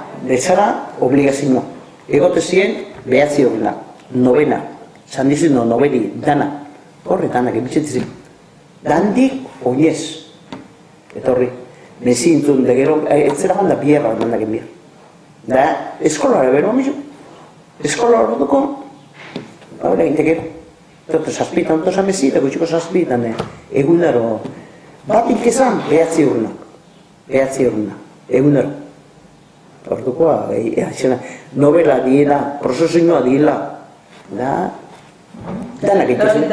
bezala obligazioa. Egote ziren, behatzi horrela, novena, sandizino, noveli, dana, horre danak ebitzetzi. Dandik, oinez. Eta horri, mezi intzun, da gero, ez zera ganda bierra mandak enbia. Da, eskolara bero amizu. Eskolara horretuko, horre egin tekero. Eta saspitan, tosa mezi, eta gutxiko saspitan, egunero. Bat inkezan, behatzi horrela. Behatzi horrela, egunero. Ordukoa, novela diela, prozesioa diela, da, danak egiten.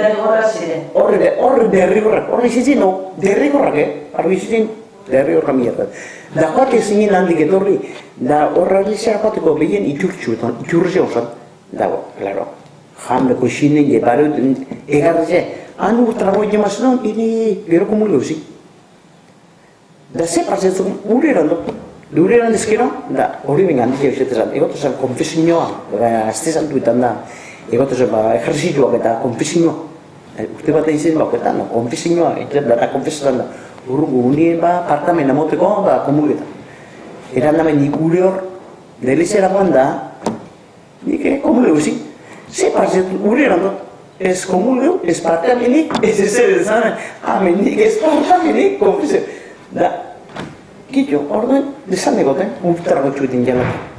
Horre derrigorrak, horre izitzen, derrigorrak, argi izitzen, derrigorrak miatat. Da joak ezinen handik etorri, da horre alizera joateko behien iturrizea osan. Da, klaro, jambeko izinen, jepareut, egarretze, han urtragoi jemazun, gero komulio zi. Da ze pasetzen, ureran do. Dureran ezkero, da hori ben handia izatetan, egotezan konfesioa, azte santuetan da, egotezan ejerzituak eta konfesioa. Urte bat egin zen bakoetan, konfesioa, eta konfesioetan da. Urrungu unien partamen amoteko, komuletan. Eran damen nik gure hor, delizera joan da, nik komuleu ezin. Ze pasetu, ureran dut, ez komuleu, ez partamenik, ez ezer ezan, amenik, ez partamenik, konfesioa. Da, Gito, orduen, desan egoten, urtara gotxuetin jalaten.